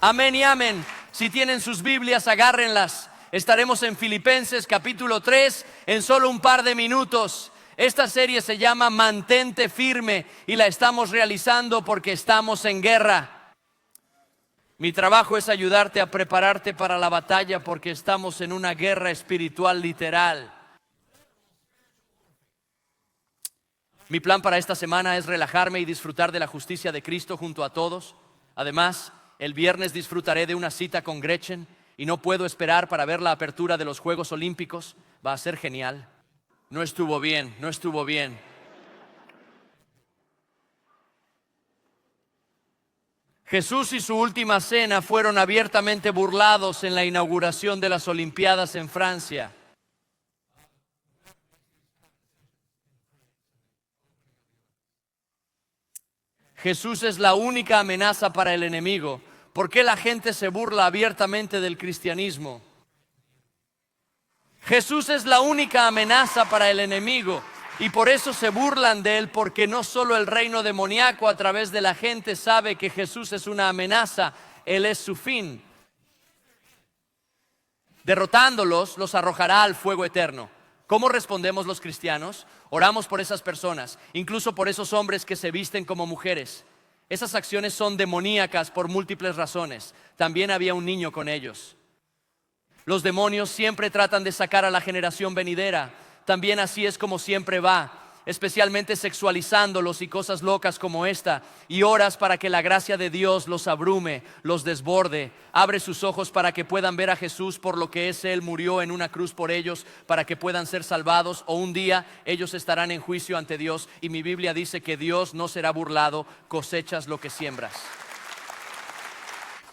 Amén y amén. Si tienen sus Biblias, agárrenlas. Estaremos en Filipenses capítulo 3 en solo un par de minutos. Esta serie se llama Mantente Firme y la estamos realizando porque estamos en guerra. Mi trabajo es ayudarte a prepararte para la batalla porque estamos en una guerra espiritual literal. Mi plan para esta semana es relajarme y disfrutar de la justicia de Cristo junto a todos. Además, el viernes disfrutaré de una cita con Gretchen y no puedo esperar para ver la apertura de los Juegos Olímpicos. Va a ser genial. No estuvo bien. Jesús y su última cena fueron abiertamente burlados en la inauguración de las Olimpiadas en Francia. Jesús es la única amenaza para el enemigo. ¿Por qué la gente se burla abiertamente del cristianismo? Jesús es la única amenaza para el enemigo y por eso se burlan de él, porque no solo el reino demoníaco a través de la gente sabe que Jesús es una amenaza, él es su fin. Derrotándolos, los arrojará al fuego eterno. ¿Cómo respondemos los cristianos? Oramos por esas personas, incluso por esos hombres que se visten como mujeres. Esas acciones son demoníacas por múltiples razones. También había un niño con ellos. Los demonios siempre tratan de sacar a la generación venidera. También así es como siempre va, especialmente sexualizándolos y cosas locas como esta. Y oras para que la gracia de Dios los abrume, los desborde. Abre sus ojos para que puedan ver a Jesús por lo que es. Él murió en una cruz por ellos, para que puedan ser salvados. O un día ellos estarán en juicio ante Dios. Y mi Biblia dice que Dios no será burlado, cosechas lo que siembras.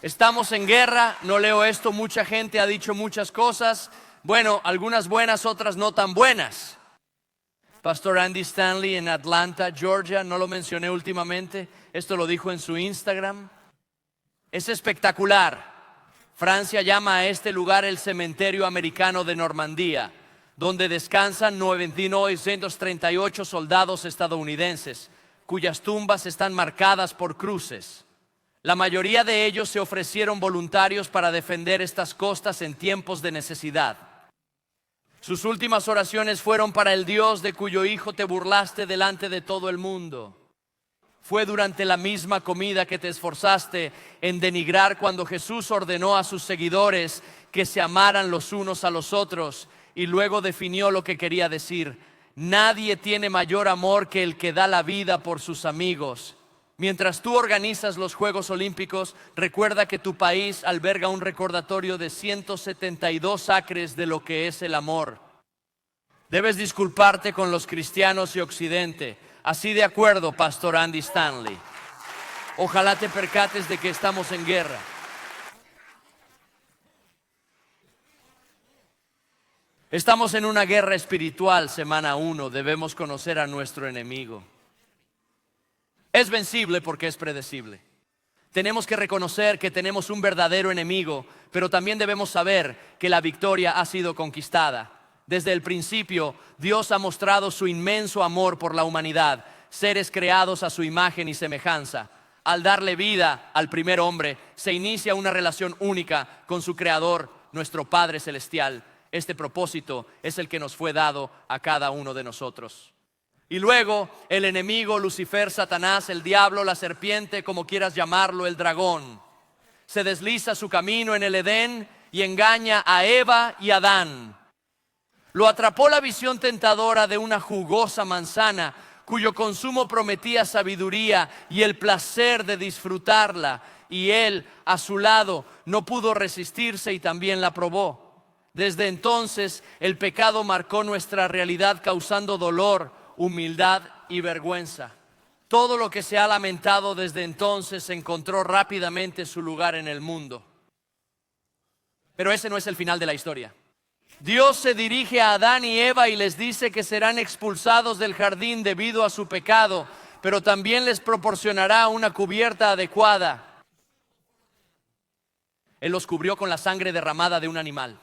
Estamos en guerra, no leo esto, mucha gente ha dicho muchas cosas. Bueno, algunas buenas, otras no tan buenas. Pastor Andy Stanley en Atlanta, Georgia, no lo mencioné últimamente, esto lo dijo en su Instagram. Es espectacular. Francia llama a este lugar el cementerio americano de Normandía, donde descansan 938 soldados estadounidenses, cuyas tumbas están marcadas por cruces. La mayoría de ellos se ofrecieron voluntarios para defender estas costas en tiempos de necesidad. Sus últimas oraciones fueron para el Dios de cuyo hijo te burlaste delante de todo el mundo. Fue durante la misma comida que te esforzaste en denigrar cuando Jesús ordenó a sus seguidores que se amaran los unos a los otros y luego definió lo que quería decir. Nadie tiene mayor amor que el que da la vida por sus amigos. Mientras tú organizas los Juegos Olímpicos, recuerda que tu país alberga un recordatorio de 172 acres de lo que es el amor. Debes disculparte con los cristianos y Occidente. Así de acuerdo, Pastor Andy Stanley. Ojalá te percates de que estamos en guerra. Estamos en una guerra espiritual, semana 1. Debemos conocer a nuestro enemigo. Es vencible porque es predecible. Tenemos que reconocer que tenemos un verdadero enemigo, pero también debemos saber que la victoria ha sido conquistada. Desde el principio, Dios ha mostrado su inmenso amor por la humanidad, seres creados a su imagen y semejanza. Al darle vida al primer hombre, se inicia una relación única con su Creador, nuestro Padre Celestial. Este propósito es el que nos fue dado a cada uno de nosotros. Y luego el enemigo, Lucifer, Satanás, el diablo, la serpiente, como quieras llamarlo, el dragón, se desliza su camino en el Edén y engaña a Eva y Adán. Lo atrapó la visión tentadora de una jugosa manzana cuyo consumo prometía sabiduría y el placer de disfrutarla. Y él, a su lado, no pudo resistirse y también la probó. Desde entonces el pecado marcó nuestra realidad causando dolor, humildad y vergüenza. Todo lo que se ha lamentado desde entonces encontró rápidamente su lugar en el mundo. Pero ese no es el final de la historia. Dios se dirige a Adán y Eva y les dice que serán expulsados del jardín debido a su pecado, pero también les proporcionará una cubierta adecuada. Él los cubrió con la sangre derramada de un animal.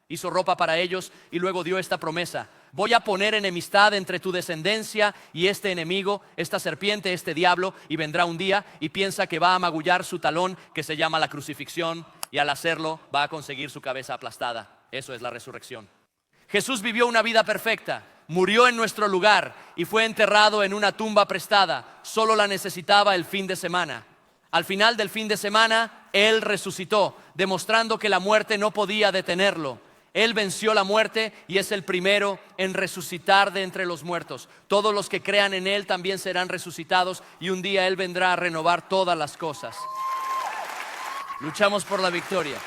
Hizo ropa para ellos y luego dio esta promesa: voy a poner enemistad entre tu descendencia y este enemigo, esta serpiente, este diablo, y vendrá un día y piensa que va a magullar su talón, que se llama la crucifixión, y al hacerlo va a conseguir su cabeza aplastada. Eso es la resurrección. Jesús vivió una vida perfecta, murió en nuestro lugar y fue enterrado en una tumba prestada. Solo la necesitaba el fin de semana. Al final del fin de semana, Él resucitó, demostrando que la muerte no podía detenerlo. Él venció la muerte y es el primero en resucitar de entre los muertos. Todos los que crean en Él también serán resucitados y un día Él vendrá a renovar todas las cosas. Luchamos por la victoria.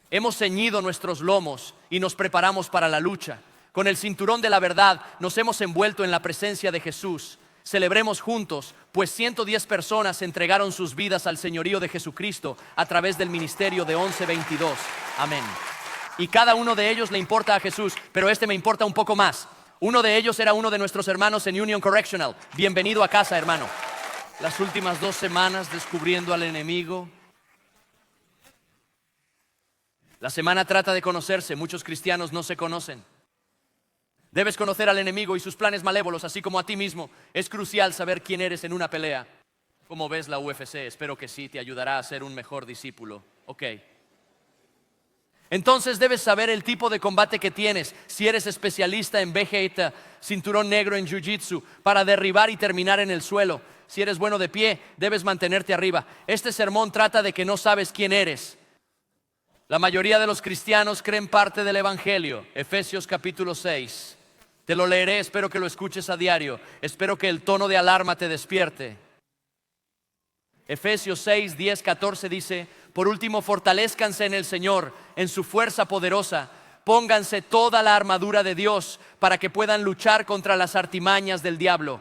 Hemos ceñido nuestros lomos y nos preparamos para la lucha. Con el cinturón de la verdad nos hemos envuelto en la presencia de Jesús. Celebremos juntos, pues 110 personas entregaron sus vidas al señorío de Jesucristo a través del ministerio de 1122. Amén. Y cada uno de ellos le importa a Jesús, pero este me importa un poco más. Uno de ellos era uno de nuestros hermanos en Union Correctional. Bienvenido a casa, hermano. Las últimas 2 semanas descubriendo al enemigo. La semana trata de conocerse. Muchos cristianos no se conocen. Debes conocer al enemigo y sus planes malévolos, así como a ti mismo. Es crucial saber quién eres en una pelea. ¿Cómo ves la UFC? Espero que sí, te ayudará a ser un mejor discípulo. Ok. Entonces debes saber el tipo de combate que tienes. Si eres especialista en BJJ, cinturón negro en Jiu-Jitsu, para derribar y terminar en el suelo. Si eres bueno de pie, debes mantenerte arriba. Este sermón trata de que no sabes quién eres. La mayoría de los cristianos creen parte del evangelio. Efesios capítulo 6. Te lo leeré, espero que lo escuches a diario. Espero que el tono de alarma te despierte. Efesios 6, 10, 14 dice: por último, fortalezcanse en el Señor, en su fuerza poderosa. Pónganse toda la armadura de Dios para que puedan luchar contra las artimañas del diablo.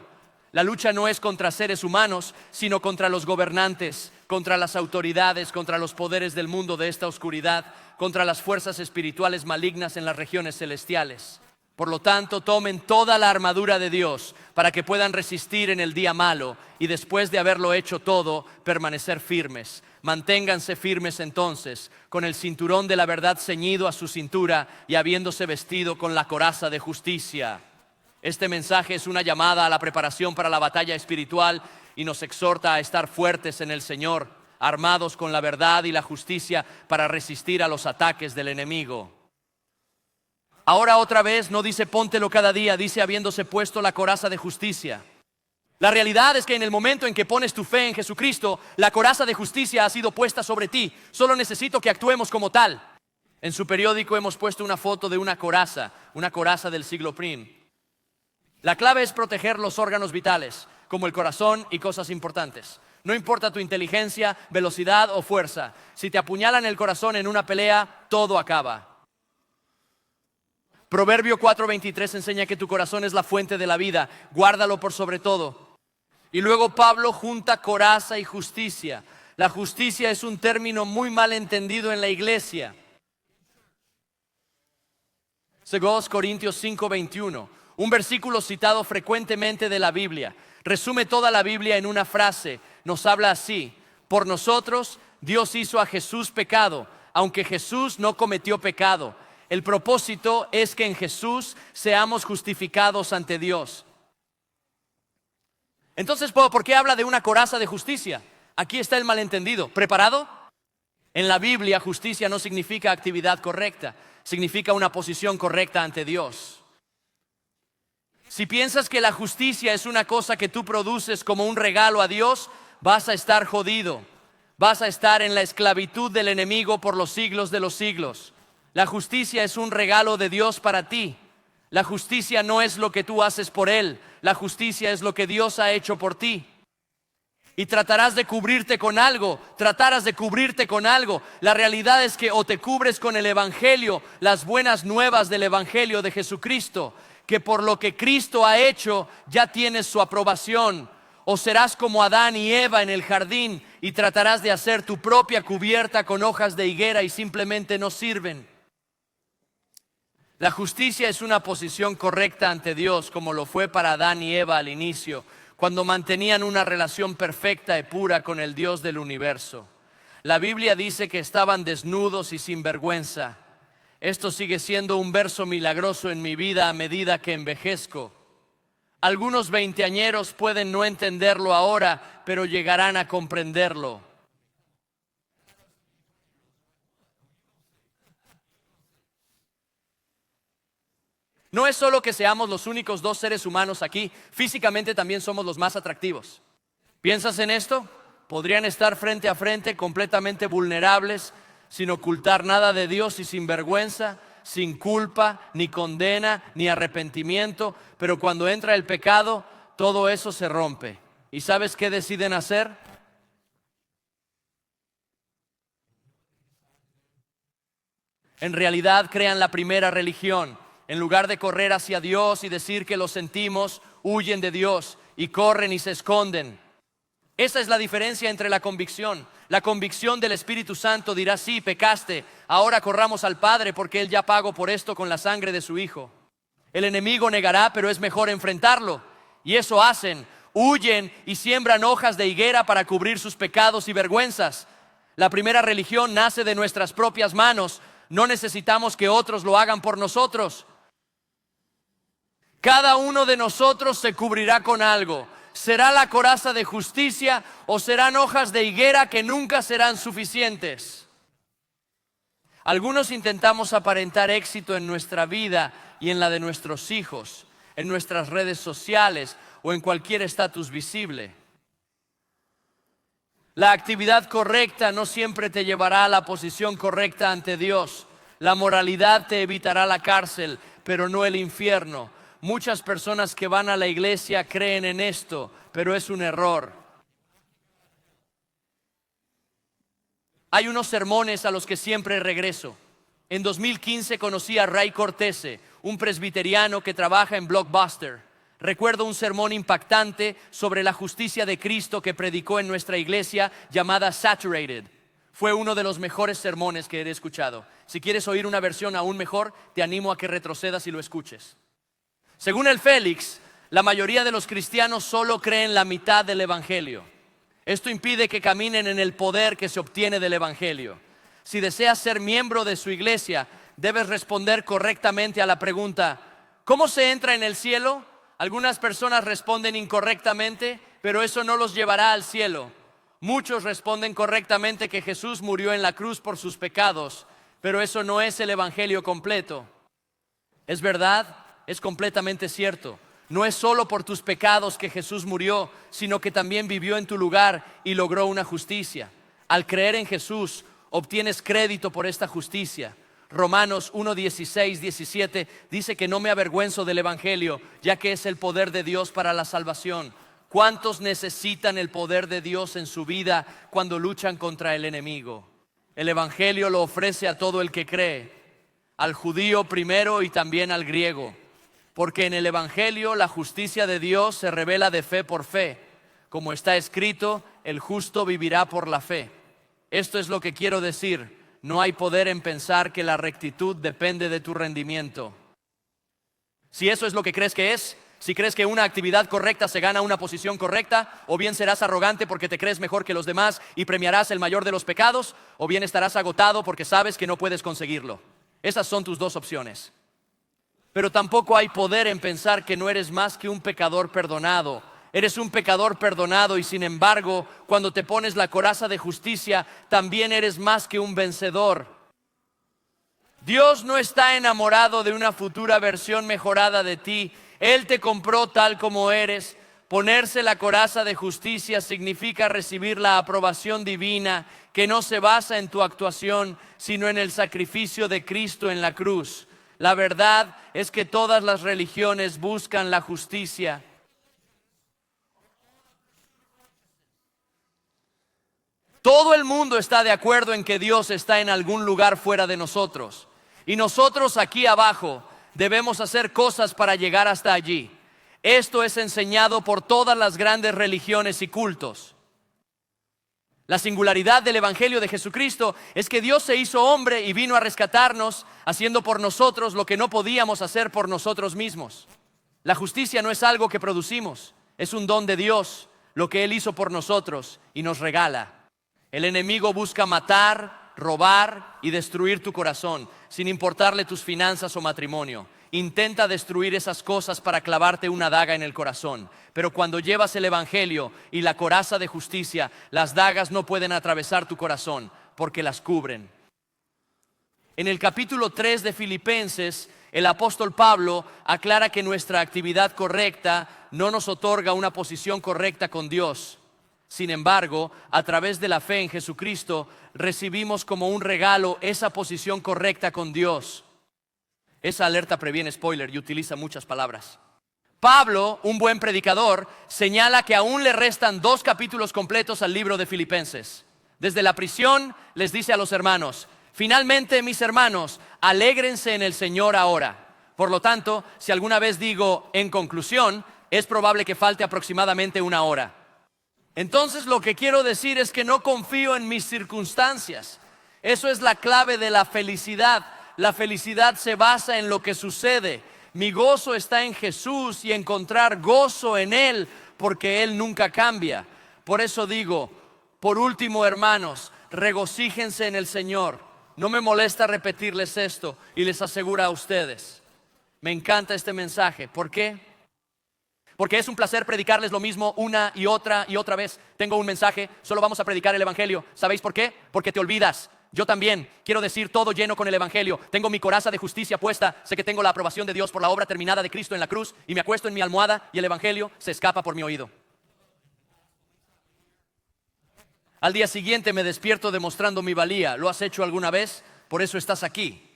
La lucha no es contra seres humanos, sino contra los gobernantes, contra las autoridades, contra los poderes del mundo de esta oscuridad, contra las fuerzas espirituales malignas en las regiones celestiales. Por lo tanto, tomen toda la armadura de Dios para que puedan resistir en el día malo y después de haberlo hecho todo, permanecer firmes. Manténganse firmes entonces, con el cinturón de la verdad ceñido a su cintura y habiéndose vestido con la coraza de justicia. Este mensaje es una llamada a la preparación para la batalla espiritual y nos exhorta a estar fuertes en el Señor, armados con la verdad y la justicia para resistir a los ataques del enemigo. Ahora otra vez no dice póntelo cada día, dice habiéndose puesto la coraza de justicia. La realidad es que en el momento en que pones tu fe en Jesucristo, la coraza de justicia ha sido puesta sobre ti. Solo necesito que actuemos como tal. En su periódico hemos puesto una foto de una coraza del siglo prim. La clave es proteger los órganos vitales, como el corazón y cosas importantes. No importa tu inteligencia, velocidad o fuerza. Si te apuñalan el corazón en una pelea, todo acaba. Proverbio 4:23 enseña que tu corazón es la fuente de la vida. Guárdalo por sobre todo. Y luego Pablo junta coraza y justicia. La justicia es un término muy mal entendido en la iglesia. 2 Corintios 5:21, un versículo citado frecuentemente de la Biblia. Resume toda la Biblia en una frase. Nos habla así: por nosotros Dios hizo a Jesús pecado, aunque Jesús no cometió pecado. El propósito es que en Jesús seamos justificados ante Dios. Entonces, ¿por qué habla de una coraza de justicia? Aquí está el malentendido. ¿Preparado? En la Biblia, justicia no significa actividad correcta, significa una posición correcta ante Dios. Si piensas que la justicia es una cosa que tú produces como un regalo a Dios, vas a estar jodido. Vas a estar en la esclavitud del enemigo por los siglos de los siglos. La justicia es un regalo de Dios para ti. La justicia no es lo que tú haces por Él. La justicia es lo que Dios ha hecho por ti. Y tratarás de cubrirte con algo. La realidad es que o te cubres con el Evangelio, las buenas nuevas del Evangelio de Jesucristo, que por lo que Cristo ha hecho ya tienes su aprobación. O serás como Adán y Eva en el jardín y tratarás de hacer tu propia cubierta con hojas de higuera y simplemente no sirven. La justicia es una posición correcta ante Dios, como lo fue para Adán y Eva al inicio, cuando mantenían una relación perfecta y pura con el Dios del universo. La Biblia dice que estaban desnudos y sin vergüenza. Esto sigue siendo un verso milagroso en mi vida a medida que envejezco. Algunos veinteañeros pueden no entenderlo ahora, pero llegarán a comprenderlo. No es solo que seamos los únicos dos seres humanos aquí, físicamente también somos los más atractivos. ¿Piensas en esto? Podrían estar frente a frente completamente vulnerables, sin ocultar nada de Dios y sin vergüenza, sin culpa, ni condena, ni arrepentimiento, pero cuando entra el pecado, todo eso se rompe. ¿Y sabes qué deciden hacer? En realidad crean la primera religión. En lugar de correr hacia Dios y decir que lo sentimos, huyen de Dios y corren y se esconden. Esa es la diferencia entre la convicción. La convicción del Espíritu Santo dirá: sí, pecaste, ahora corramos al Padre porque Él ya pagó por esto con la sangre de su Hijo. El enemigo negará, pero es mejor enfrentarlo. Y eso hacen, huyen y siembran hojas de higuera para cubrir sus pecados y vergüenzas. La primera religión nace de nuestras propias manos. No necesitamos que otros lo hagan por nosotros. Cada uno de nosotros se cubrirá con algo. ¿Será la coraza de justicia o serán hojas de higuera que nunca serán suficientes? Algunos intentamos aparentar éxito en nuestra vida y en la de nuestros hijos, en nuestras redes sociales o en cualquier estatus visible. La actividad correcta no siempre te llevará a la posición correcta ante Dios. La moralidad te evitará la cárcel, pero no el infierno. Muchas personas que van a la iglesia creen en esto, pero es un error. Hay unos sermones a los que siempre regreso. En 2015 conocí a Ray Cortese, un presbiteriano que trabaja en Blockbuster. Recuerdo un sermón impactante sobre la justicia de Cristo que predicó en nuestra iglesia llamada Saturated. Fue uno de los mejores sermones que he escuchado. Si quieres oír una versión aún mejor, te animo a que retrocedas y lo escuches. Según el Félix, la mayoría de los cristianos solo creen la mitad del evangelio. Esto impide que caminen en el poder que se obtiene del evangelio. Si deseas ser miembro de su iglesia, debes responder correctamente a la pregunta: ¿cómo se entra en el cielo? Algunas personas responden incorrectamente, pero eso no los llevará al cielo. Muchos responden correctamente que Jesús murió en la cruz por sus pecados, pero eso no es el evangelio completo. ¿Es verdad? Es completamente cierto. No es solo por tus pecados que Jesús murió, sino que también vivió en tu lugar y logró una justicia. Al creer en Jesús, obtienes crédito por esta justicia. Romanos 1, 16, 17 dice que no me avergüenzo del evangelio, ya que es el poder de Dios para la salvación. ¿Cuántos necesitan el poder de Dios en su vida cuando luchan contra el enemigo? El evangelio lo ofrece a todo el que cree, al judío primero y también al griego. Porque en el evangelio la justicia de Dios se revela de fe por fe. Como está escrito, el justo vivirá por la fe. Esto es lo que quiero decir. No hay poder en pensar que la rectitud depende de tu rendimiento. Si eso es lo que crees que es, si crees que una actividad correcta se gana una posición correcta, o bien serás arrogante porque te crees mejor que los demás y premiarás el mayor de los pecados, o bien estarás agotado porque sabes que no puedes conseguirlo. Esas son tus dos opciones. Pero tampoco hay poder en pensar que no eres más que un pecador perdonado. Eres un pecador perdonado y sin embargo, cuando te pones la coraza de justicia, también eres más que un vencedor. Dios no está enamorado de una futura versión mejorada de ti. Él te compró tal como eres. Ponerse la coraza de justicia significa recibir la aprobación divina que no se basa en tu actuación, sino en el sacrificio de Cristo en la cruz. La verdad es que todas las religiones buscan la justicia. Todo el mundo está de acuerdo en que Dios está en algún lugar fuera de nosotros. Y nosotros aquí abajo debemos hacer cosas para llegar hasta allí. Esto es enseñado por todas las grandes religiones y cultos. La singularidad del Evangelio de Jesucristo es que Dios se hizo hombre y vino a rescatarnos, haciendo por nosotros lo que no podíamos hacer por nosotros mismos. La justicia no es algo que producimos, es un don de Dios, lo que Él hizo por nosotros y nos regala. El enemigo busca matar, robar y destruir tu corazón, sin importarle tus finanzas o matrimonio. Intenta destruir esas cosas para clavarte una daga en el corazón. Pero cuando llevas el evangelio y la coraza de justicia, las dagas no pueden atravesar tu corazón porque las cubren. En el capítulo 3 de Filipenses, el apóstol Pablo aclara que nuestra actividad correcta no nos otorga una posición correcta con Dios. Sin embargo, a través de la fe en Jesucristo, recibimos como un regalo esa posición correcta con Dios. Esa alerta previene spoiler y utiliza muchas palabras. Pablo, un buen predicador, señala que aún le restan 2 capítulos completos al libro de Filipenses. Desde la prisión les dice a los hermanos: finalmente, mis hermanos, alégrense en el Señor ahora. Por lo tanto, si alguna vez digo en conclusión, es probable que falte aproximadamente 1 hora. Entonces lo que quiero decir es que no confío en mis circunstancias. Eso es la clave de la felicidad. La felicidad se basa en lo que sucede. Mi gozo está en Jesús y encontrar gozo en Él, porque Él nunca cambia. Por eso digo, por último, hermanos, regocíjense en el Señor. No me molesta repetirles esto y les aseguro a ustedes, me encanta este mensaje. ¿Por qué? Porque es un placer predicarles lo mismo una y otra vez. Tengo un mensaje, solo vamos a predicar el evangelio. ¿Sabéis por qué? Porque te olvidas. Yo también quiero decir todo lleno con el evangelio. Tengo mi coraza de justicia puesta. Sé que tengo la aprobación de Dios por la obra terminada de Cristo en la cruz. Y me acuesto en mi almohada y el evangelio se escapa por mi oído. Al día siguiente me despierto demostrando mi valía. ¿Lo has hecho alguna vez? Por eso estás aquí.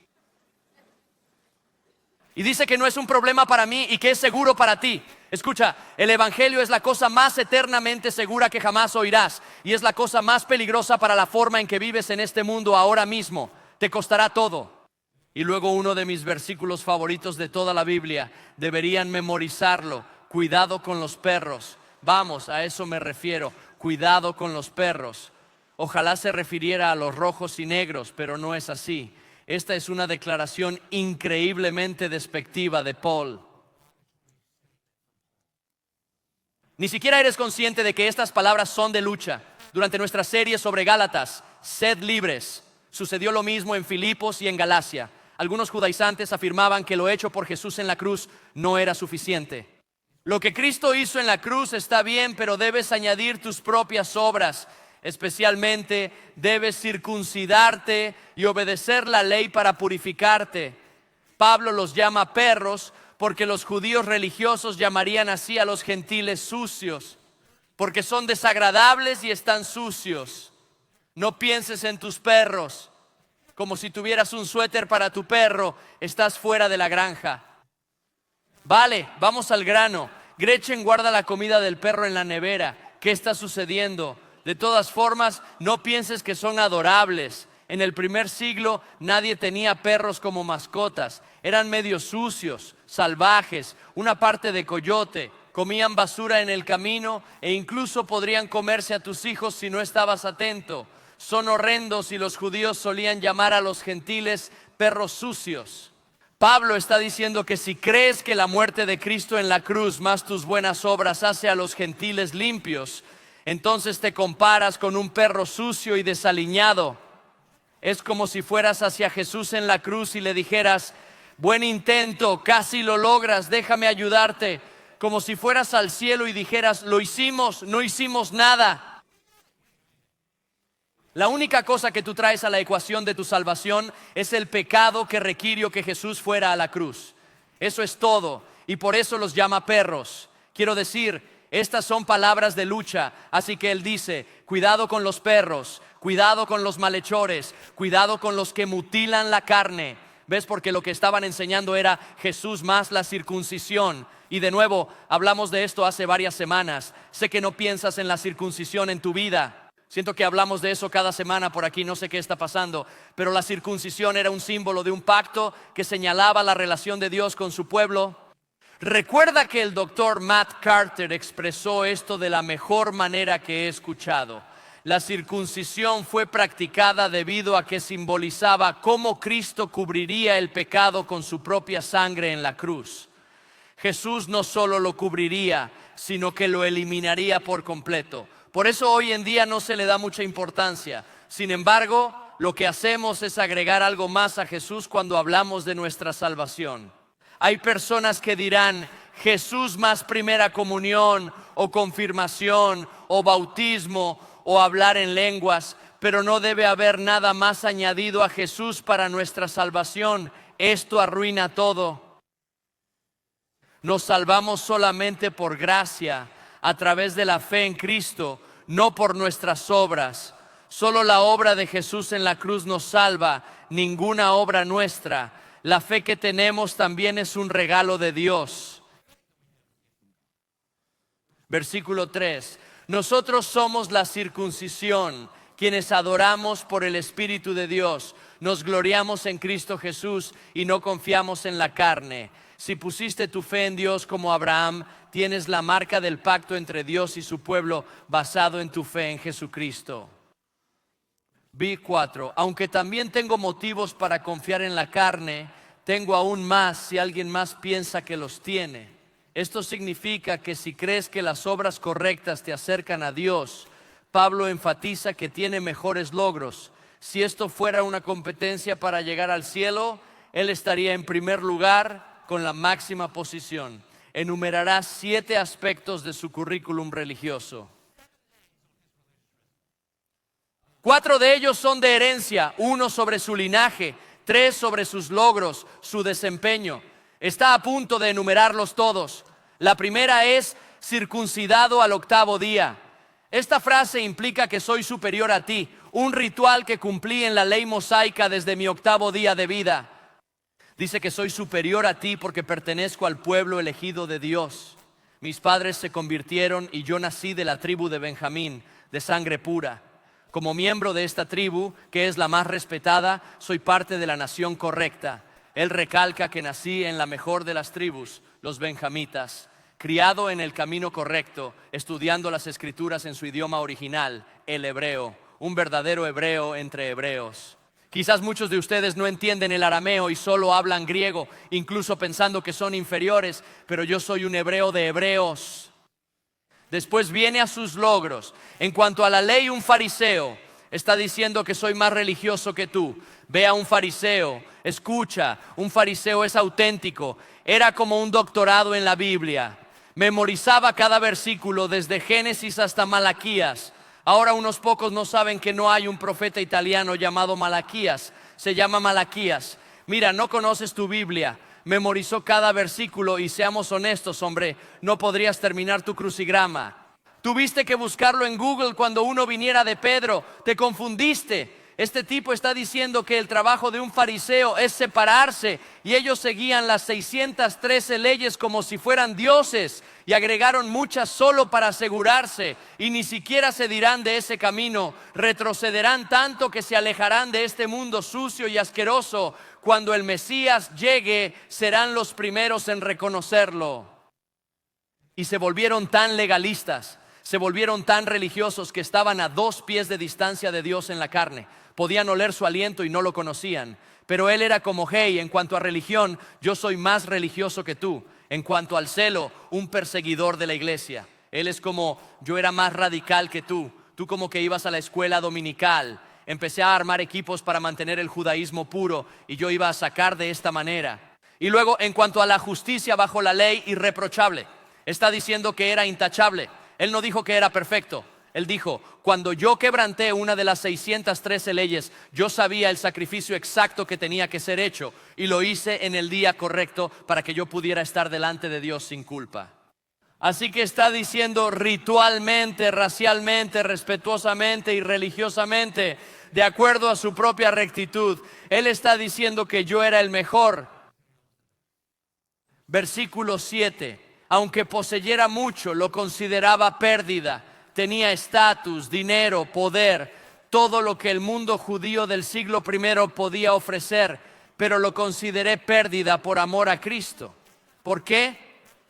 Y dice que no es un problema para mí y que es seguro para ti. Escucha, el evangelio es la cosa más eternamente segura que jamás oirás. Y es la cosa más peligrosa para la forma en que vives en este mundo ahora mismo. Te costará todo. Y luego uno de mis versículos favoritos de toda la Biblia. Deberían memorizarlo. Cuidado con los perros. Vamos, a eso me refiero. Cuidado con los perros. Ojalá se refiriera a los rojos y negros, pero no es así. Esta es una declaración increíblemente despectiva de Paul. Ni siquiera eres consciente de que estas palabras son de lucha. Durante nuestra serie sobre Gálatas, sed libres. Sucedió lo mismo en Filipos y en Galacia. Algunos judaizantes afirmaban que lo hecho por Jesús en la cruz no era suficiente. Lo que Cristo hizo en la cruz está bien, pero debes añadir tus propias obras. Especialmente debes circuncidarte y obedecer la ley para purificarte. Pablo los llama perros porque los judíos religiosos llamarían así a los gentiles sucios, porque son desagradables y están sucios. No pienses en tus perros como si tuvieras un suéter para tu perro. Estás fuera de la granja. Vale, vamos al grano. Gretchen guarda la comida del perro en la nevera. ¿Qué está sucediendo? De todas formas, no pienses que son adorables. En el primer siglo nadie tenía perros como mascotas. Eran medio sucios, salvajes, una parte de coyote. Comían basura en el camino e incluso podrían comerse a tus hijos si no estabas atento. Son horrendos y los judíos solían llamar a los gentiles perros sucios. Pablo está diciendo que si crees que la muerte de Cristo en la cruz más tus buenas obras hace a los gentiles limpios, entonces te comparas con un perro sucio y desaliñado. Es como si fueras hacia Jesús en la cruz y le dijeras: buen intento, casi lo logras, déjame ayudarte. Como si fueras al cielo y dijeras: lo hicimos, no hicimos nada. La única cosa que tú traes a la ecuación de tu salvación es el pecado que requirió que Jesús fuera a la cruz. Eso es todo, y por eso los llama perros. Quiero decir, estas son palabras de lucha, así que él dice: cuidado con los perros, cuidado con los malhechores, cuidado con los que mutilan la carne. ¿Ves? Porque lo que estaban enseñando era Jesús más la circuncisión. Y de nuevo, hablamos de esto hace varias semanas. Sé que no piensas en la circuncisión en tu vida. Siento que hablamos de eso cada semana por aquí, no sé qué está pasando. Pero la circuncisión era un símbolo de un pacto que señalaba la relación de Dios con su pueblo. Recuerda que el doctor Matt Carter expresó esto de la mejor manera que he escuchado. La circuncisión fue practicada debido a que simbolizaba cómo Cristo cubriría el pecado con su propia sangre en la cruz. Jesús no solo lo cubriría, sino que lo eliminaría por completo. Por eso hoy en día no se le da mucha importancia. Sin embargo, lo que hacemos es agregar algo más a Jesús cuando hablamos de nuestra salvación. Hay personas que dirán Jesús más primera comunión o confirmación o bautismo o hablar en lenguas, pero no debe haber nada más añadido a Jesús para nuestra salvación. Esto arruina todo. Nos salvamos solamente por gracia, a través de la fe en Cristo, no por nuestras obras. Solo la obra de Jesús en la cruz nos salva, ninguna obra nuestra. La fe que tenemos también es un regalo de Dios. Versículo 3. Nosotros somos la circuncisión, quienes adoramos por el Espíritu de Dios. Nos gloriamos en Cristo Jesús y no confiamos en la carne. Si pusiste tu fe en Dios como Abraham, tienes la marca del pacto entre Dios y su pueblo basado en tu fe en Jesucristo. B4. Aunque también tengo motivos para confiar en la carne, tengo aún más si alguien más piensa que los tiene. Esto significa que si crees que las obras correctas te acercan a Dios, Pablo enfatiza que tiene mejores logros. Si esto fuera una competencia para llegar al cielo, él estaría en primer lugar con la máxima posición. Enumerará 7 aspectos de su currículum religioso. 4 de ellos son de herencia, 1 sobre su linaje, 3 sobre sus logros, su desempeño. Está a punto de enumerarlos todos. La primera es circuncidado al 8º día. Esta frase implica que soy superior a ti, un ritual que cumplí en la ley mosaica desde mi 8º día de vida. Dice que soy superior a ti porque pertenezco al pueblo elegido de Dios. Mis padres se convirtieron y yo nací de la tribu de Benjamín, de sangre pura. Como miembro de esta tribu, que es la más respetada, soy parte de la nación correcta. Él recalca que nací en la mejor de las tribus, los benjamitas, criado en el camino correcto, estudiando las escrituras en su idioma original, el hebreo, un verdadero hebreo entre hebreos. Quizás muchos de ustedes no entienden el arameo y solo hablan griego, incluso pensando que son inferiores, pero yo soy un hebreo de hebreos. Después viene a sus logros. En cuanto a la ley, un fariseo está diciendo que soy más religioso que tú. Ve a un fariseo, escucha, un fariseo es auténtico. Era como un doctorado en la Biblia. Memorizaba cada versículo desde Génesis hasta Malaquías. Ahora unos pocos no saben que no hay un profeta italiano llamado Malaquías. Se llama Malaquías. Mira, no conoces tu Biblia. Memorizó cada versículo y seamos honestos, hombre, no podrías terminar tu crucigrama. Tuviste que buscarlo en Google cuando uno viniera de Pedro, te confundiste. Este tipo está diciendo que el trabajo de un fariseo es separarse y ellos seguían las 613 leyes como si fueran dioses y agregaron muchas solo para asegurarse y ni siquiera se dirán de ese camino, retrocederán tanto que se alejarán de este mundo sucio y asqueroso. Cuando el Mesías llegue, serán los primeros en reconocerlo. Y se volvieron tan legalistas, se volvieron tan religiosos que estaban a 2 pies de distancia de Dios en la carne. Podían oler su aliento y no lo conocían. Pero él era como, hey, en cuanto a religión, yo soy más religioso que tú. En cuanto al celo, un perseguidor de la iglesia. Él es como, yo era más radical que tú. Tú como que ibas a la escuela dominical. Empecé a armar equipos para mantener el judaísmo puro y yo iba a sacar de esta manera. Y luego, en cuanto a la justicia bajo la ley, irreprochable. Está diciendo que era intachable. Él no dijo que era perfecto. Él dijo, cuando yo quebranté una de las 613 leyes, yo sabía el sacrificio exacto que tenía que ser hecho y lo hice en el día correcto para que yo pudiera estar delante de Dios sin culpa. Así que está diciendo ritualmente, racialmente, respetuosamente y religiosamente, de acuerdo a su propia rectitud. Él está diciendo que yo era el mejor. Versículo 7. Aunque poseyera mucho, lo consideraba pérdida. Tenía estatus, dinero, poder, todo lo que el mundo judío del siglo I podía ofrecer, pero lo consideré pérdida por amor a Cristo. ¿Por qué?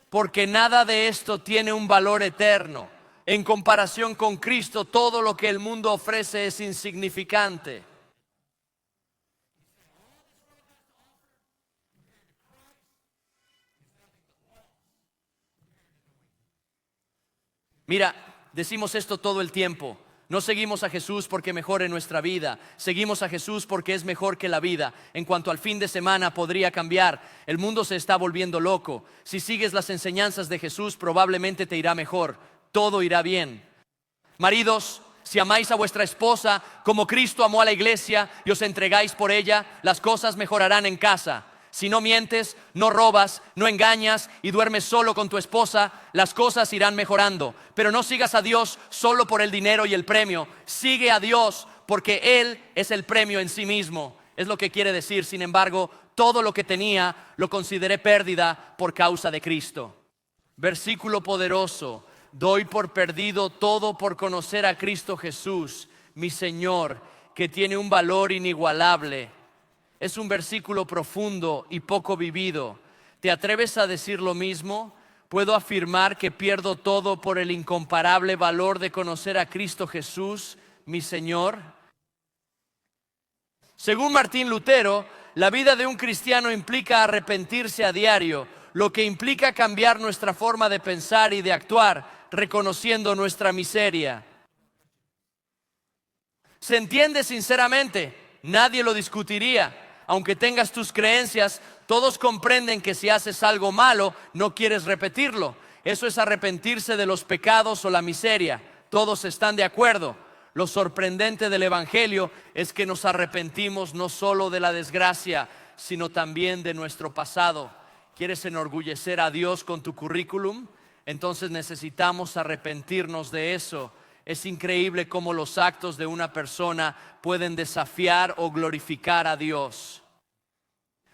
Porque nada de esto tiene un valor eterno. En comparación con Cristo, todo lo que el mundo ofrece es insignificante. Mira, decimos esto todo el tiempo. No seguimos a Jesús porque mejore nuestra vida. Seguimos a Jesús porque es mejor que la vida. En cuanto al fin de semana podría cambiar. El mundo se está volviendo loco. Si sigues las enseñanzas de Jesús, probablemente te irá mejor. Todo irá bien. Maridos, si amáis a vuestra esposa como Cristo amó a la iglesia y os entregáis por ella, las cosas mejorarán en casa. Si no mientes, no robas, no engañas y duermes solo con tu esposa, las cosas irán mejorando. Pero no sigas a Dios solo por el dinero y el premio. Sigue a Dios porque Él es el premio en sí mismo. Es lo que quiere decir. Sin embargo, todo lo que tenía lo consideré pérdida por causa de Cristo. Versículo poderoso. Doy por perdido todo por conocer a Cristo Jesús, mi Señor, que tiene un valor inigualable. Es un versículo profundo y poco vivido. ¿Te atreves a decir lo mismo? Puedo afirmar que pierdo todo por el incomparable valor de conocer a Cristo Jesús, mi Señor. Según Martín Lutero, la vida de un cristiano implica arrepentirse a diario, lo que implica cambiar nuestra forma de pensar y de actuar, reconociendo nuestra miseria. ¿Se entiende sinceramente? Nadie lo discutiría. Aunque tengas tus creencias, todos comprenden que si haces algo malo, no quieres repetirlo. Eso es arrepentirse de los pecados o la miseria. Todos están de acuerdo. Lo sorprendente del Evangelio es que nos arrepentimos no solo de la desgracia, sino también de nuestro pasado. ¿Quieres enorgullecer a Dios con tu currículum? Entonces necesitamos arrepentirnos de eso. Es increíble cómo los actos de una persona pueden desafiar o glorificar a Dios.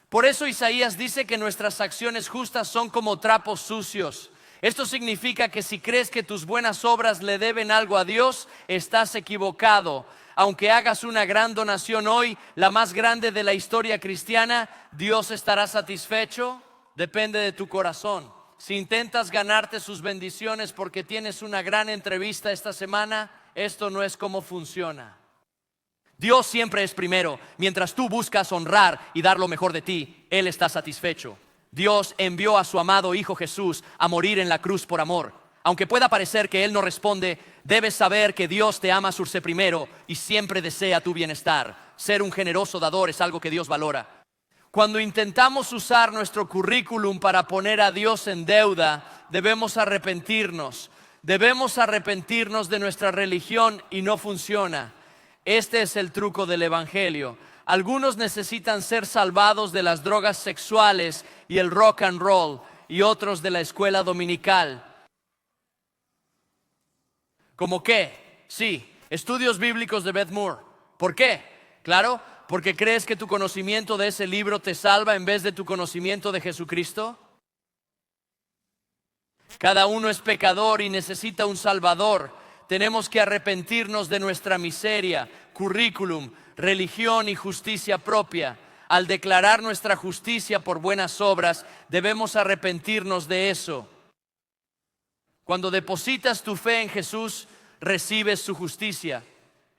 Por eso Isaías dice que nuestras acciones justas son como trapos sucios. Esto significa que si crees que tus buenas obras le deben algo a Dios, estás equivocado. Aunque hagas una gran donación hoy, la más grande de la historia cristiana, ¿Dios estará satisfecho? Depende de tu corazón. Si intentas ganarte sus bendiciones porque tienes una gran entrevista esta semana, esto no es como funciona. Dios siempre es primero. Mientras tú buscas honrar y dar lo mejor de ti, Él está satisfecho. Dios envió a su amado Hijo Jesús a morir en la cruz por amor. Aunque pueda parecer que Él no responde, debes saber que Dios te ama surse primero y siempre desea tu bienestar. Ser un generoso dador es algo que Dios valora. Cuando intentamos usar nuestro currículum para poner a Dios en deuda, debemos arrepentirnos. Debemos arrepentirnos de nuestra religión y no funciona. Este es el truco del Evangelio. Algunos necesitan ser salvados de las drogas sexuales y el rock and roll, y otros de la escuela dominical. ¿Cómo qué? Sí, estudios bíblicos de Beth Moore. ¿Por qué? Claro, porque crees que tu conocimiento de ese libro te salva en vez de tu conocimiento de Jesucristo. Cada uno es pecador y necesita un Salvador. Tenemos que arrepentirnos de nuestra miseria, currículum, religión y justicia propia. Al declarar nuestra justicia por buenas obras, debemos arrepentirnos de eso. Cuando depositas tu fe en Jesús, recibes su justicia.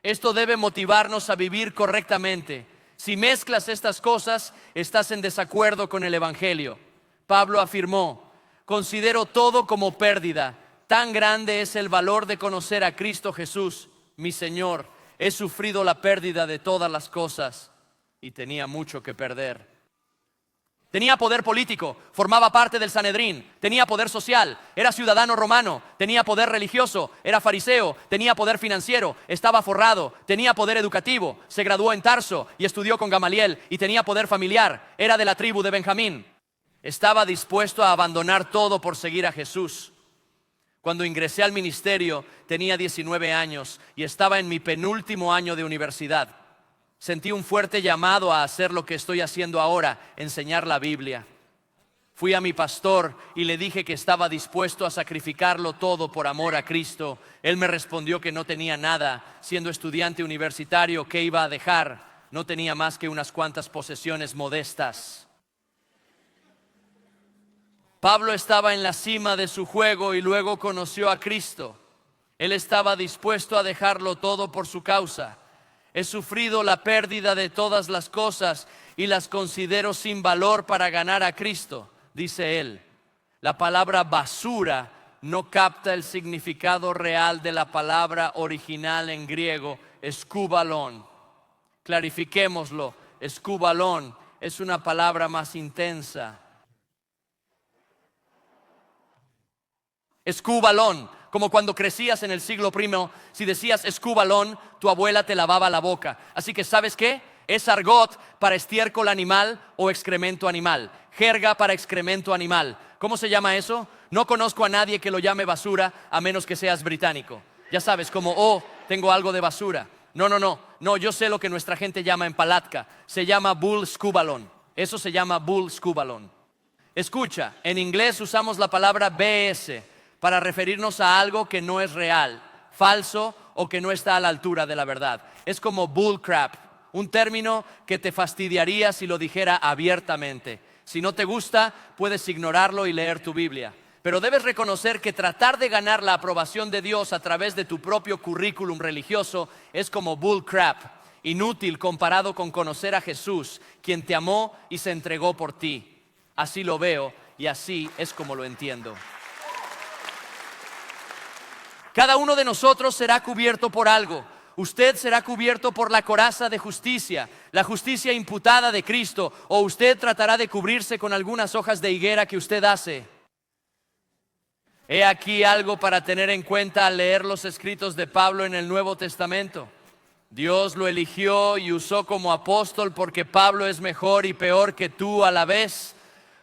Esto debe motivarnos a vivir correctamente. Si mezclas estas cosas, estás en desacuerdo con el Evangelio. Pablo afirmó: considero todo como pérdida. Tan grande es el valor de conocer a Cristo Jesús, mi Señor. He sufrido la pérdida de todas las cosas y tenía mucho que perder. Tenía poder político, formaba parte del Sanedrín, tenía poder social, era ciudadano romano, tenía poder religioso, era fariseo, tenía poder financiero, estaba forrado, tenía poder educativo, se graduó en Tarso y estudió con Gamaliel y tenía poder familiar, era de la tribu de Benjamín. Estaba dispuesto a abandonar todo por seguir a Jesús. Cuando ingresé al ministerio tenía 19 años y estaba en mi penúltimo año de universidad. Sentí un fuerte llamado a hacer lo que estoy haciendo ahora, enseñar la Biblia. Fui a mi pastor y le dije que estaba dispuesto a sacrificarlo todo por amor a Cristo. Él me respondió que no tenía nada. Siendo estudiante universitario, ¿qué iba a dejar? No tenía más que unas cuantas posesiones modestas. Pablo estaba en la cima de su juego y luego conoció a Cristo. Él estaba dispuesto a dejarlo todo por su causa. He sufrido la pérdida de todas las cosas y las considero sin valor para ganar a Cristo, dice él. La palabra basura no capta el significado real de la palabra original en griego, eskubalon. Clarifiquémoslo, eskubalon es una palabra más intensa. Eskubalon, como cuando crecías en el siglo I, si decías eskubalon, tu abuela te lavaba la boca. Así que, ¿sabes qué? Es argot para estiércol animal o excremento animal. Jerga para excremento animal. ¿Cómo se llama eso? No conozco a nadie que lo llame basura a menos que seas británico. Ya sabes, como, oh, tengo algo de basura. No, yo sé lo que nuestra gente llama en Palatka. Se llama bull scubalon. Eso se llama bull scubalon. Escucha, en inglés usamos la palabra BS para referirnos a algo que no es real, falso o que no está a la altura de la verdad. Es como bull crap, un término que te fastidiaría si lo dijera abiertamente. Si no te gusta, puedes ignorarlo y leer tu Biblia. Pero debes reconocer que tratar de ganar la aprobación de Dios a través de tu propio currículum religioso es como bull crap, inútil comparado con conocer a Jesús, quien te amó y se entregó por ti. Así lo veo y así es como lo entiendo. Cada uno de nosotros será cubierto por algo. Usted será cubierto por la coraza de justicia, la justicia imputada de Cristo, o usted tratará de cubrirse con algunas hojas de higuera que usted hace. He aquí algo para tener en cuenta al leer los escritos de Pablo en el Nuevo Testamento. Dios lo eligió y usó como apóstol porque Pablo es mejor y peor que tú a la vez.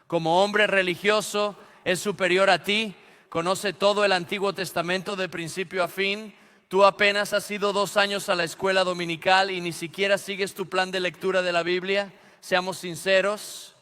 Como hombre religioso es superior a ti. Conoce todo el Antiguo Testamento de principio a fin. Tú apenas has ido 2 años a la escuela dominical y ni siquiera sigues tu plan de lectura de la Biblia. Seamos sinceros.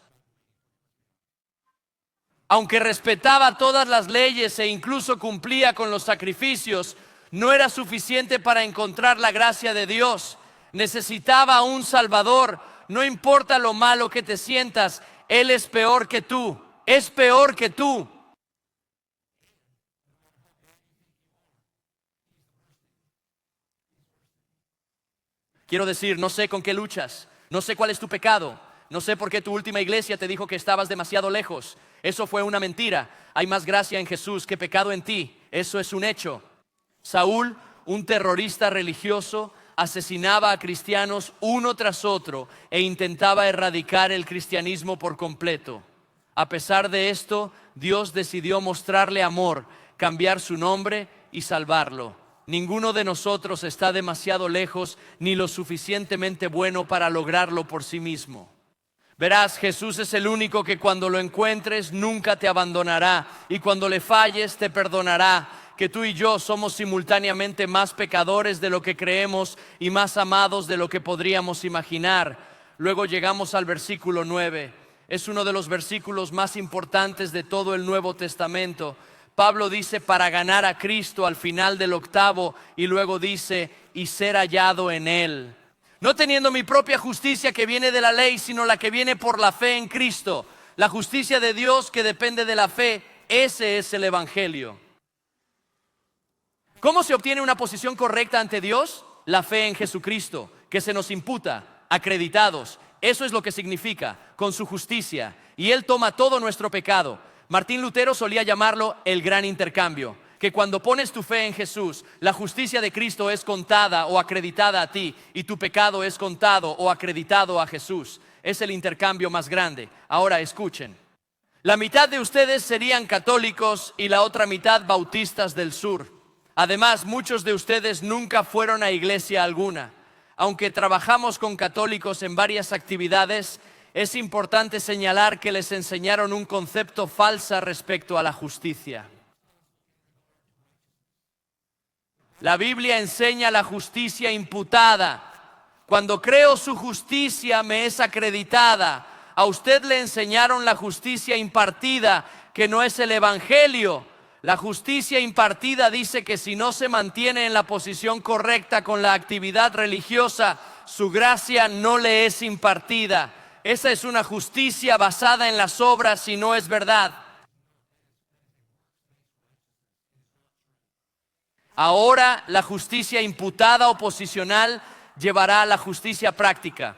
Aunque respetaba todas las leyes e incluso cumplía con los sacrificios, no era suficiente para encontrar la gracia de Dios. Necesitaba a un Salvador. No importa lo malo que te sientas, Él es peor que tú. Es peor que tú. Quiero decir, no sé con qué luchas, no sé cuál es tu pecado, no sé por qué tu última iglesia te dijo que estabas demasiado lejos. Eso fue una mentira. Hay más gracia en Jesús que pecado en ti. Eso es un hecho. Saúl, un terrorista religioso, asesinaba a cristianos uno tras otro e intentaba erradicar el cristianismo por completo. A pesar de esto, Dios decidió mostrarle amor, cambiar su nombre y salvarlo. Ninguno de nosotros está demasiado lejos ni lo suficientemente bueno para lograrlo por sí mismo. Verás, Jesús es el único que cuando lo encuentres nunca te abandonará y cuando le falles te perdonará. Que tú y yo somos simultáneamente más pecadores de lo que creemos y más amados de lo que podríamos imaginar. Luego llegamos al versículo 9. Es uno de los versículos más importantes de todo el Nuevo Testamento. Pablo dice para ganar a Cristo al final del 8, y luego dice y ser hallado en Él. No teniendo mi propia justicia que viene de la ley, sino la que viene por la fe en Cristo. La justicia de Dios que depende de la fe, ese es el Evangelio. ¿Cómo se obtiene una posición correcta ante Dios? La fe en Jesucristo, que se nos imputa, acreditados. Eso es lo que significa, con su justicia. Y Él toma todo nuestro pecado. Martín Lutero solía llamarlo el gran intercambio, que cuando pones tu fe en Jesús, la justicia de Cristo es contada o acreditada a ti y tu pecado es contado o acreditado a Jesús. Es el intercambio más grande. Ahora escuchen. La mitad de ustedes serían católicos y la otra mitad bautistas del sur. Además, muchos de ustedes nunca fueron a iglesia alguna. Aunque trabajamos con católicos en varias actividades, es importante señalar que les enseñaron un concepto falso respecto a la justicia. La Biblia enseña la justicia imputada. Cuando creo su justicia me es acreditada. A usted le enseñaron la justicia impartida, que no es el Evangelio. La justicia impartida dice que si no se mantiene en la posición correcta con la actividad religiosa, su gracia no le es impartida. Esa es una justicia basada en las obras y no es verdad. Ahora la justicia imputada o posicional llevará a la justicia práctica.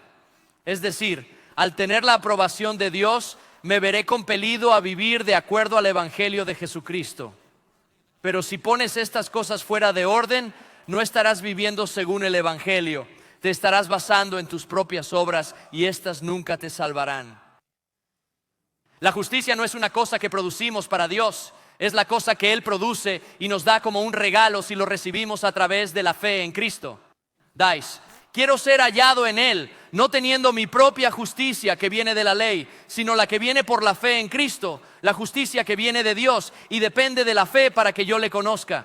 Es decir, al tener la aprobación de Dios, me veré compelido a vivir de acuerdo al Evangelio de Jesucristo. Pero si pones estas cosas fuera de orden, no estarás viviendo según el Evangelio. Te estarás basando en tus propias obras y estas nunca te salvarán. La justicia no es una cosa que producimos para Dios, es la cosa que Él produce y nos da como un regalo si lo recibimos a través de la fe en Cristo. Quiero ser hallado en Él, no teniendo mi propia justicia que viene de la ley, sino la que viene por la fe en Cristo, la justicia que viene de Dios y depende de la fe para que yo le conozca.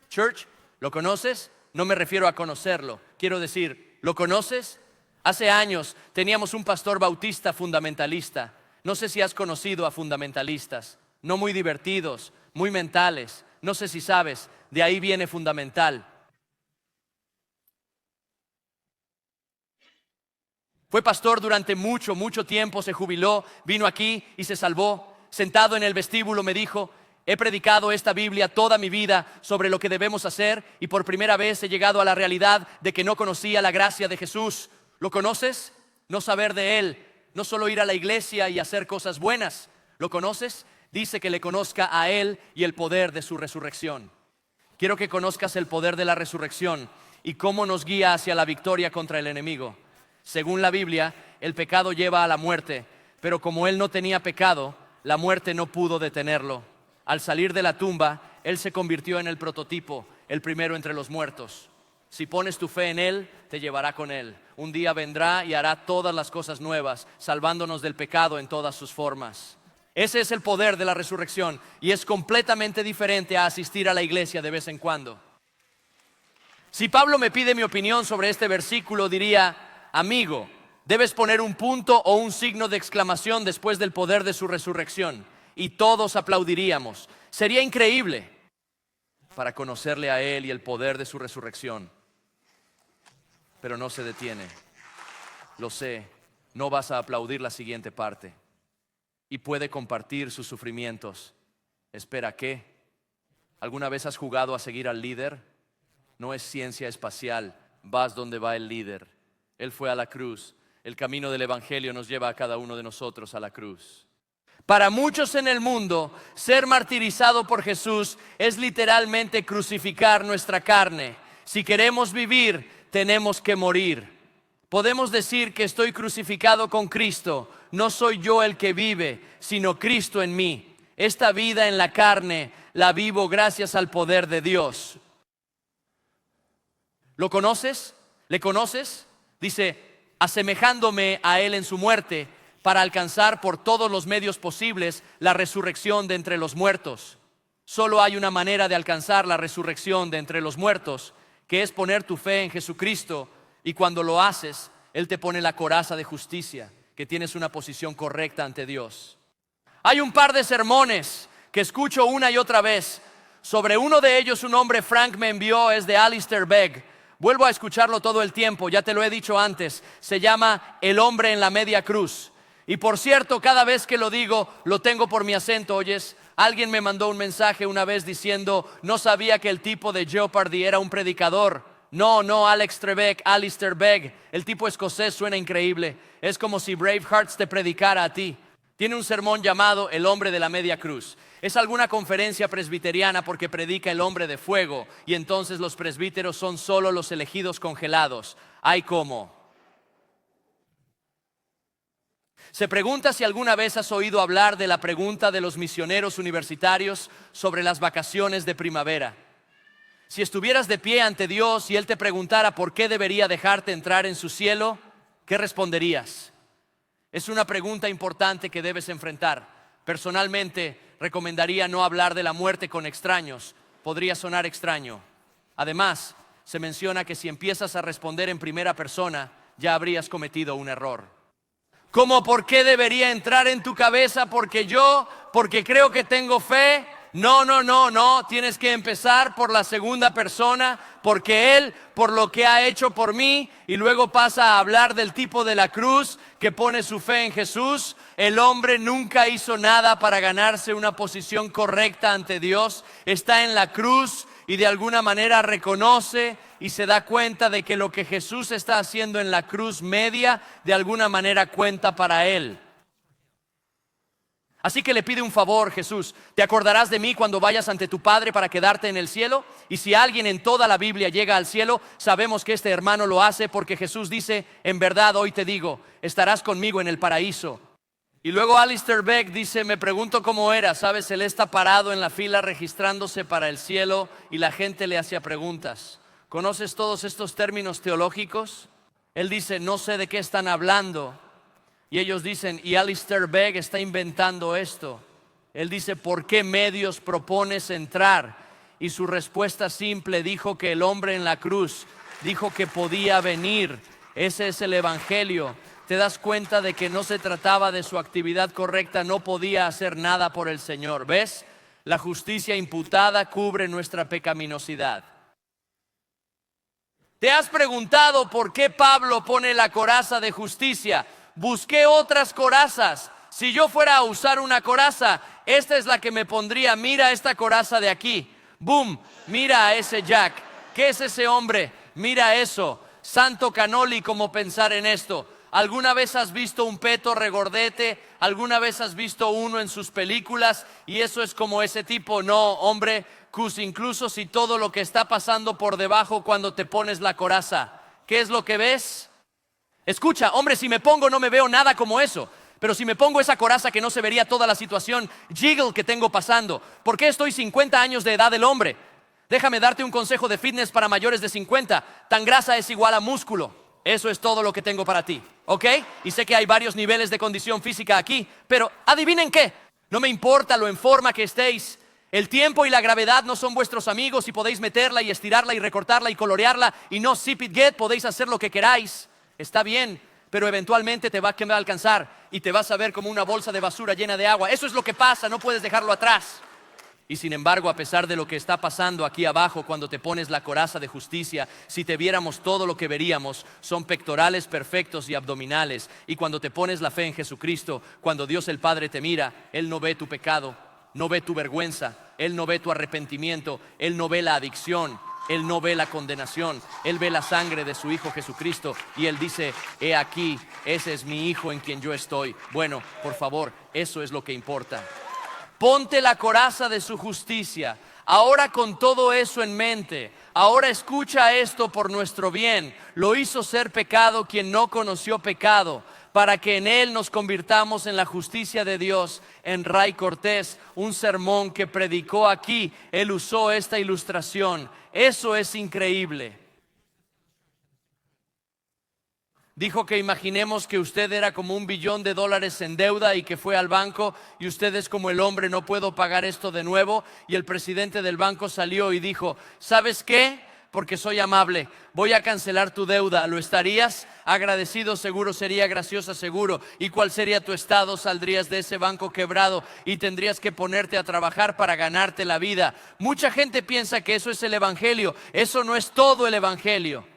Church, ¿lo conoces? No me refiero a conocerlo, quiero decir, ¿lo conoces? Hace años teníamos un pastor bautista fundamentalista. No sé si has conocido a fundamentalistas, no muy divertidos, muy mentales. No sé si sabes, de ahí viene fundamental. Fue pastor durante mucho tiempo, se jubiló, vino aquí y se salvó. Sentado en el vestíbulo me dijo: he predicado esta Biblia toda mi vida sobre lo que debemos hacer y por primera vez he llegado a la realidad de que no conocía la gracia de Jesús. ¿Lo conoces? No saber de Él, no solo ir a la iglesia y hacer cosas buenas. ¿Lo conoces? Dice que le conozca a Él y el poder de su resurrección. Quiero que conozcas el poder de la resurrección y cómo nos guía hacia la victoria contra el enemigo. Según la Biblia, el pecado lleva a la muerte, pero como Él no tenía pecado, la muerte no pudo detenerlo. Al salir de la tumba, Él se convirtió en el prototipo, el primero entre los muertos. Si pones tu fe en Él, te llevará con Él. Un día vendrá y hará todas las cosas nuevas, salvándonos del pecado en todas sus formas. Ese es el poder de la resurrección y es completamente diferente a asistir a la iglesia de vez en cuando. Si Pablo me pide mi opinión sobre este versículo, diría: amigo, debes poner un punto o un signo de exclamación después del poder de su resurrección. Y todos aplaudiríamos. Sería increíble para conocerle a Él y el poder de su resurrección. Pero no se detiene. Lo sé, no vas a aplaudir la siguiente parte. Y puede compartir sus sufrimientos. Espera, ¿qué? ¿Alguna vez has jugado a seguir al líder? No es ciencia espacial, vas donde va el líder. Él fue a la cruz. El camino del Evangelio nos lleva a cada uno de nosotros a la cruz. Para muchos en el mundo, ser martirizado por Jesús es literalmente crucificar nuestra carne. Si queremos vivir, tenemos que morir. Podemos decir que estoy crucificado con Cristo. No soy yo el que vive, sino Cristo en mí. Esta vida en la carne la vivo gracias al poder de Dios. ¿Lo conoces? ¿Le conoces? Dice: asemejándome a Él en su muerte, para alcanzar por todos los medios posibles la resurrección de entre los muertos. Solo hay una manera de alcanzar la resurrección de entre los muertos, que es poner tu fe en Jesucristo, y cuando lo haces, Él te pone la coraza de justicia, que tienes una posición correcta ante Dios. Hay un par de sermones que escucho una y otra vez. Sobre uno de ellos un hombre, Frank, me envió, es de Alistair Begg. Vuelvo a escucharlo todo el tiempo, ya te lo he dicho antes. Se llama El hombre en la media cruz. Y por cierto, cada vez que lo digo, lo tengo por mi acento, ¿oyes? Alguien me mandó un mensaje una vez diciendo: no sabía que el tipo de Jeopardy era un predicador. No, Alex Trebek, Alistair Begg. El tipo escocés suena increíble. Es como si Bravehearts te predicara a ti. Tiene un sermón llamado El hombre de la media cruz. Es alguna conferencia presbiteriana porque predica el hombre de fuego, y entonces los presbíteros son solo los elegidos congelados. Ay, ¿cómo? Se pregunta si alguna vez has oído hablar de la pregunta de los misioneros universitarios sobre las vacaciones de primavera. Si estuvieras de pie ante Dios y Él te preguntara por qué debería dejarte entrar en su cielo, ¿qué responderías? Es una pregunta importante que debes enfrentar. Personalmente, recomendaría no hablar de la muerte con extraños. Podría sonar extraño. Además, se menciona que si empiezas a responder en primera persona, ya habrías cometido un error. ¿Cómo por qué debería entrar en tu cabeza? Porque creo que tengo fe. No, tienes que empezar por la segunda persona, porque Él, por lo que ha hecho por mí, y luego pasa a hablar del tipo de la cruz que pone su fe en Jesús. El hombre nunca hizo nada para ganarse una posición correcta ante Dios. Está en la cruz y de alguna manera reconoce y se da cuenta de que lo que Jesús está haciendo en la cruz media, de alguna manera cuenta para Él. Así que le pide un favor, Jesús. ¿Te acordarás de mí cuando vayas ante tu Padre para quedarte en el cielo? Y si alguien en toda la Biblia llega al cielo, sabemos que este hermano lo hace porque Jesús dice, en verdad hoy te digo, estarás conmigo en el paraíso. Y luego Alistair Begg dice, me pregunto cómo era. Sabes, él está parado en la fila registrándose para el cielo y la gente le hacía preguntas. ¿Conoces todos estos términos teológicos? Él dice, no sé de qué están hablando. Y ellos dicen, y Alistair Begg está inventando esto. Él dice, ¿por qué medios propones entrar? Y su respuesta simple dijo que el hombre en la cruz dijo que podía venir. Ese es el evangelio. Te das cuenta de que no se trataba de su actividad correcta, no podía hacer nada por el Señor. ¿Ves? La justicia imputada cubre nuestra pecaminosidad. ¿Te has preguntado por qué Pablo pone la coraza de justicia? Busqué otras corazas. Si yo fuera a usar una coraza, esta es la que me pondría. Mira esta coraza de aquí. Boom, mira a ese Jack. ¿Qué es ese hombre? Mira eso. Santo Canoli, ¿cómo pensar en esto? ¿Alguna vez has visto un peto regordete? ¿Alguna vez has visto uno en sus películas? Y eso es como ese tipo. No, hombre, incluso si todo lo que está pasando por debajo cuando te pones la coraza, ¿qué es lo que ves? Escucha, hombre, si me pongo no me veo nada como eso. Pero si me pongo esa coraza que no se vería toda la situación jiggle que tengo pasando. ¿Por qué estoy 50 años de edad del hombre? Déjame darte un consejo de fitness para mayores de 50. Tan grasa es igual a músculo. Eso es todo lo que tengo para ti, ¿ok? Y sé que hay varios niveles de condición física aquí, pero adivinen qué, no me importa lo en forma que estéis. El tiempo y la gravedad no son vuestros amigos y podéis meterla y estirarla y recortarla y colorearla y no zip it get, podéis hacer lo que queráis. Está bien, pero eventualmente te va a alcanzar y te vas a ver como una bolsa de basura llena de agua. Eso es lo que pasa, no puedes dejarlo atrás. Y sin embargo, a pesar de lo que está pasando aquí abajo cuando te pones la coraza de justicia, si te viéramos todo lo que veríamos, son pectorales perfectos y abdominales. Y cuando te pones la fe en Jesucristo, cuando Dios el Padre te mira, Él no ve tu pecado, no ve tu vergüenza, Él no ve tu arrepentimiento, Él no ve la adicción, Él no ve la condenación, Él ve la sangre de su Hijo Jesucristo y Él dice, he aquí, ese es mi Hijo en quien yo estoy. Bueno, por favor, eso es lo que importa. Ponte la coraza de su justicia. Ahora con todo eso en mente, ahora escucha esto por nuestro bien. Lo hizo ser pecado quien no conoció pecado, para que en él nos convirtamos en la justicia de Dios. En Ray Cortés, un sermón que predicó aquí, él usó esta ilustración. Eso es increíble. Dijo que imaginemos que usted era como $1 billón en deuda y que fue al banco y usted es como el hombre, no puedo pagar esto de nuevo. Y el presidente del banco salió y dijo, ¿sabes qué? Porque soy amable, voy a cancelar tu deuda. ¿Lo estarías? Agradecido seguro, sería graciosa seguro. ¿Y cuál sería tu estado? Saldrías de ese banco quebrado y tendrías que ponerte a trabajar para ganarte la vida. Mucha gente piensa que eso es el evangelio. Eso no es todo el evangelio.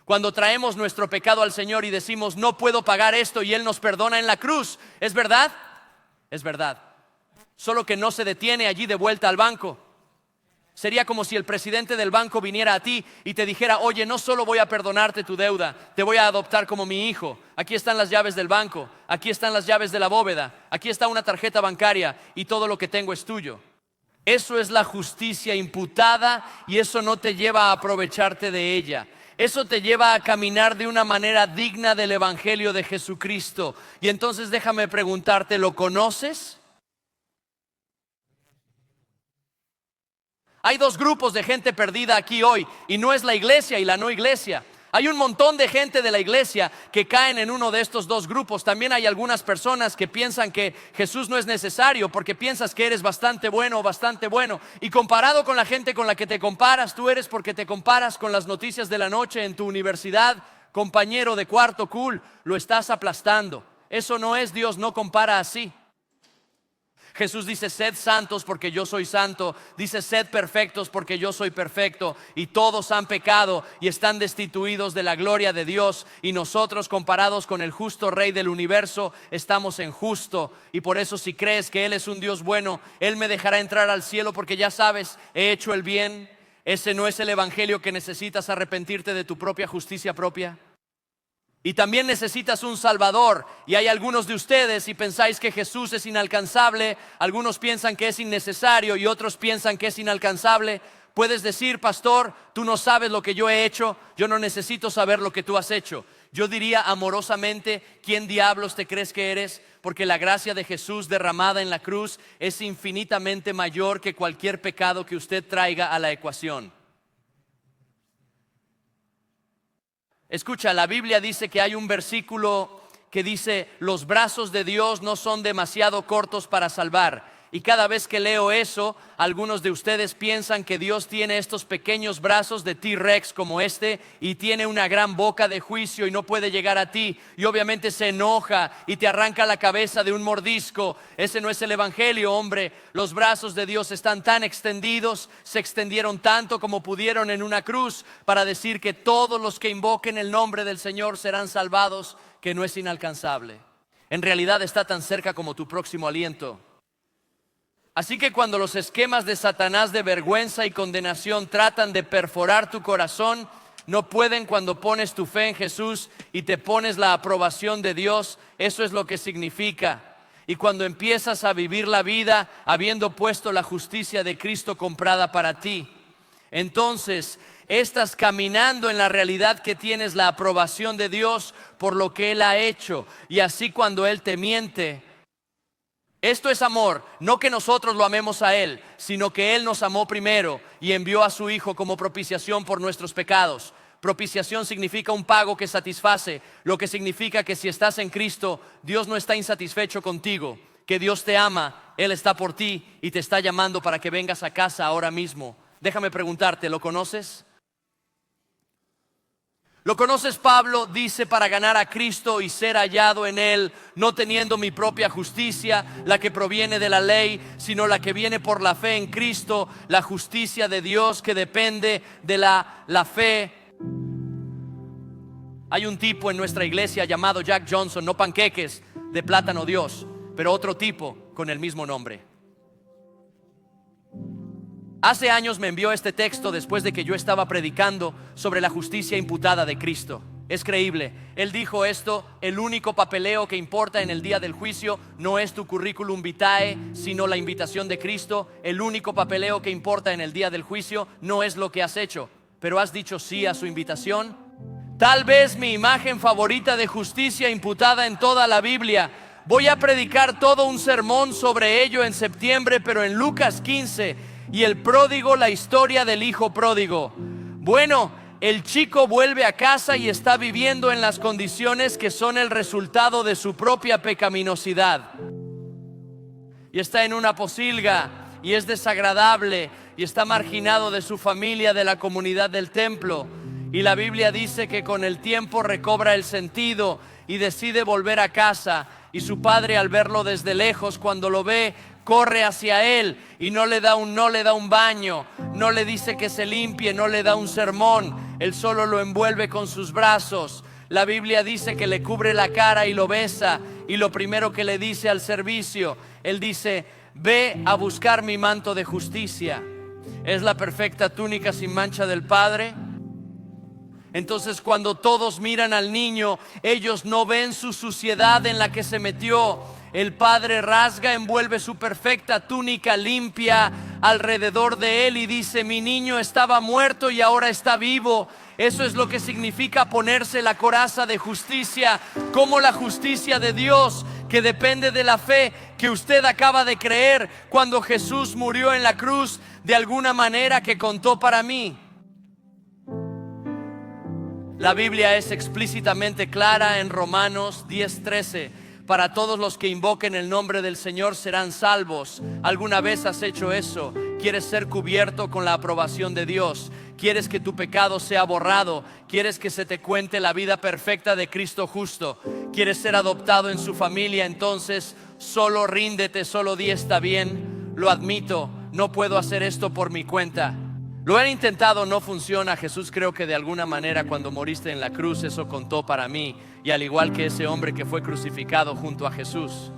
Cuando traemos nuestro pecado al Señor y decimos, no puedo pagar esto, y Él nos perdona en la cruz, ¿es verdad? Es verdad. Solo que no se detiene allí de vuelta al banco. Sería como si el presidente del banco viniera a ti y te dijera, oye, no solo voy a perdonarte tu deuda, te voy a adoptar como mi hijo. Aquí están las llaves del banco, aquí están las llaves de la bóveda, aquí está una tarjeta bancaria y todo lo que tengo es tuyo. Eso es la justicia imputada y eso no te lleva a aprovecharte de ella. Eso te lleva a caminar de una manera digna del evangelio de Jesucristo. Y entonces déjame preguntarte, ¿lo conoces? Hay dos grupos de gente perdida aquí hoy, y no es la iglesia y la no iglesia. Hay un montón de gente de la iglesia que caen en uno de estos dos grupos. También hay algunas personas que piensan que Jesús no es necesario porque piensas que eres bastante bueno o bastante bueno. Y comparado con la gente con la que te comparas, tú eres porque te comparas con las noticias de la noche en tu universidad, compañero de cuarto cool, lo estás aplastando. Eso no es Dios, no compara así. Jesús dice, sed santos porque yo soy santo. Dice, sed perfectos porque yo soy perfecto. Y todos han pecado y están destituidos de la gloria de Dios. Y nosotros, comparados con el justo Rey del universo, estamos en justo. Y por eso, si crees que Él es un Dios bueno, Él me dejará entrar al cielo porque ya sabes, he hecho el bien. Ese no es el evangelio que necesitas, arrepentirte de tu propia justicia propia. Y también necesitas un Salvador. Y hay algunos de ustedes, y pensáis que Jesús es inalcanzable, algunos piensan que es innecesario y otros piensan que es inalcanzable. Puedes decir, pastor, tú no sabes lo que yo he hecho, yo no necesito saber lo que tú has hecho. Yo diría amorosamente, ¿quién diablos te crees que eres? Porque la gracia de Jesús derramada en la cruz es infinitamente mayor que cualquier pecado que usted traiga a la ecuación. Escucha, la Biblia dice que hay un versículo que dice, los brazos de Dios no son demasiado cortos para salvar. Y cada vez que leo eso, algunos de ustedes piensan que Dios tiene estos pequeños brazos de T-Rex como este y tiene una gran boca de juicio y no puede llegar a ti. Y obviamente se enoja y te arranca la cabeza de un mordisco. Ese no es el evangelio, hombre. Los brazos de Dios están tan extendidos, se extendieron tanto como pudieron en una cruz para decir que todos los que invoquen el nombre del Señor serán salvados, que no es inalcanzable. En realidad está tan cerca como tu próximo aliento. Así que cuando los esquemas de Satanás de vergüenza y condenación tratan de perforar tu corazón, no pueden cuando pones tu fe en Jesús y te pones la aprobación de Dios. Eso es lo que significa. Y cuando empiezas a vivir la vida habiendo puesto la justicia de Cristo comprada para ti, entonces estás caminando en la realidad que tienes la aprobación de Dios por lo que Él ha hecho. Y así cuando Él te miente, esto es amor, no que nosotros lo amemos a Él, sino que Él nos amó primero y envió a su Hijo como propiciación por nuestros pecados. Propiciación significa un pago que satisface, lo que significa que si estás en Cristo, Dios no está insatisfecho contigo, que Dios te ama, Él está por ti y te está llamando para que vengas a casa ahora mismo. Déjame preguntarte, ¿lo conoces? ¿Lo conoces? Pablo dice, para ganar a Cristo y ser hallado en Él, no teniendo mi propia justicia, la que proviene de la ley, sino la que viene por la fe en Cristo, la justicia de Dios que depende de la fe. Hay un tipo en nuestra iglesia llamado Jack Johnson, no panqueques de plátano Dios, pero otro tipo con el mismo nombre. Hace años me envió este texto después de que yo estaba predicando sobre la justicia imputada de Cristo. Es creíble. Él dijo esto: el único papeleo que importa en el día del juicio no es tu currículum vitae, sino la invitación de Cristo. El único papeleo que importa en el día del juicio no es lo que has hecho, pero has dicho sí a su invitación. Tal vez mi imagen favorita de justicia imputada en toda la Biblia. Voy a predicar todo un sermón sobre ello en septiembre, pero en Lucas 15... y el pródigo, la historia del hijo pródigo. Bueno, el chico vuelve a casa y está viviendo en las condiciones que son el resultado de su propia pecaminosidad. Y está en una posilga y es desagradable y está marginado de su familia, de la comunidad del templo. Y la Biblia dice que con el tiempo recobra el sentido y decide volver a casa. Y su padre, al verlo desde lejos, cuando lo ve, corre hacia él y no le da un baño, no le dice que se limpie, no le da un sermón. Él solo lo envuelve con sus brazos. La Biblia dice que le cubre la cara y lo besa. Y lo primero que le dice al servicio, él dice: ve a buscar mi manto de justicia. Es la perfecta túnica sin mancha del Padre. Entonces cuando todos miran al niño, ellos no ven su suciedad en la que se metió. El padre rasga, envuelve su perfecta túnica limpia alrededor de él y dice: mi niño estaba muerto y ahora está vivo. Eso es lo que significa ponerse la coraza de justicia, como la justicia de Dios, que depende de la fe que usted acaba de creer cuando Jesús murió en la cruz, de alguna manera que contó para mí. La Biblia es explícitamente clara en Romanos 10:13. Para todos los que invoquen el nombre del Señor serán salvos. ¿Alguna vez has hecho eso? ¿Quieres ser cubierto con la aprobación de Dios? ¿Quieres que tu pecado sea borrado? ¿Quieres que se te cuente la vida perfecta de Cristo justo? ¿Quieres ser adoptado en su familia? Entonces solo ríndete, solo di está bien. Lo admito, no puedo hacer esto por mi cuenta. Lo han intentado, no funciona. Jesús, creo que de alguna manera cuando moriste en la cruz eso contó para mí. Y al igual que ese hombre que fue crucificado junto a Jesús.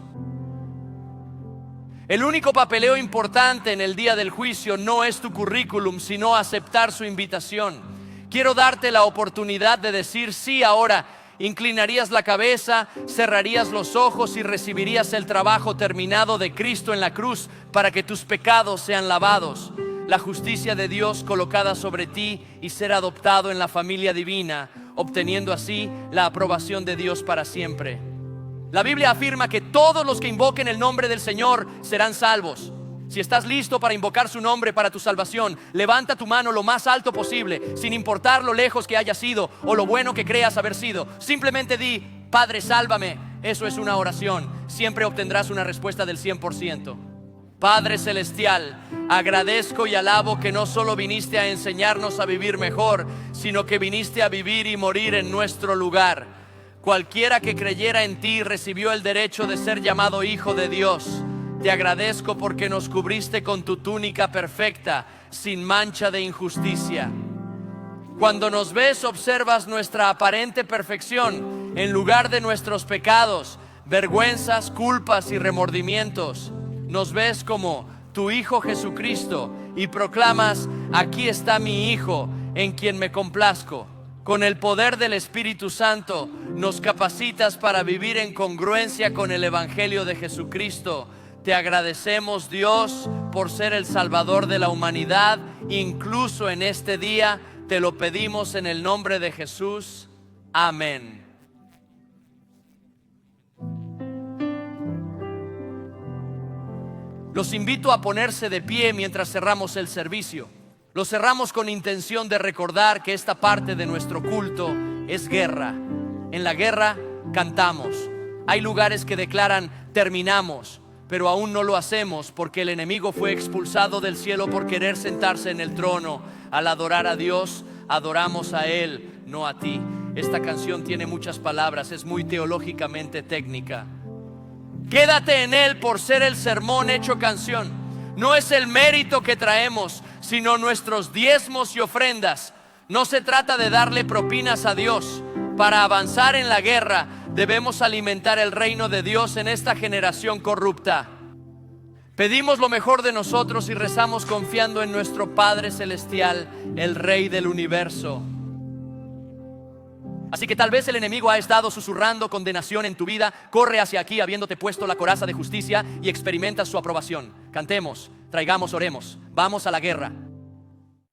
El único papeleo importante en el día del juicio no es tu currículum, sino aceptar su invitación. Quiero darte la oportunidad de decir sí ahora inclinarías la cabeza, cerrarías los ojos y recibirías el trabajo terminado de Cristo en la cruz para que tus pecados sean lavados, la justicia de Dios colocada sobre ti y ser adoptado en la familia divina, obteniendo así la aprobación de Dios para siempre. La Biblia afirma que todos los que invoquen el nombre del Señor serán salvos. Si estás listo para invocar su nombre para tu salvación, levanta tu mano lo más alto posible, sin importar lo lejos que hayas sido o lo bueno que creas haber sido. Simplemente di: Padre, sálvame. Eso es una oración. Siempre obtendrás una respuesta del 100%. Padre celestial, agradezco y alabo que no solo viniste a enseñarnos a vivir mejor, sino que viniste a vivir y morir en nuestro lugar. Cualquiera que creyera en ti recibió el derecho de ser llamado hijo de Dios. Te agradezco porque nos cubriste con tu túnica perfecta, sin mancha de injusticia. Cuando nos ves, observas nuestra aparente perfección en lugar de nuestros pecados, vergüenzas, culpas y remordimientos. Nos ves como tu Hijo Jesucristo y proclamas: aquí está mi Hijo, en quien me complazco. Con el poder del Espíritu Santo nos capacitas para vivir en congruencia con el Evangelio de Jesucristo. Te agradecemos, Dios, por ser el Salvador de la humanidad. Incluso en este día te lo pedimos en el nombre de Jesús. Amén. Los invito a ponerse de pie mientras cerramos el servicio. Lo cerramos con intención de recordar que esta parte de nuestro culto es guerra. En la guerra cantamos. Hay lugares que declaran: terminamos, pero aún no lo hacemos porque el enemigo fue expulsado del cielo por querer sentarse en el trono. Al adorar a Dios, adoramos a Él, no a ti. Esta canción tiene muchas palabras, es muy teológicamente técnica. Quédate en Él por ser el sermón hecho canción. No es el mérito que traemos, sino nuestros diezmos y ofrendas. No se trata de darle propinas a Dios. Para avanzar en la guerra, debemos alimentar el reino de Dios en esta generación corrupta. Pedimos lo mejor de nosotros y rezamos confiando en nuestro Padre Celestial, el Rey del universo. Así que tal vez el enemigo ha estado susurrando condenación en tu vida. Corre hacia aquí habiéndote puesto la coraza de justicia y experimentas su aprobación. Cantemos, traigamos, oremos. Vamos a la guerra.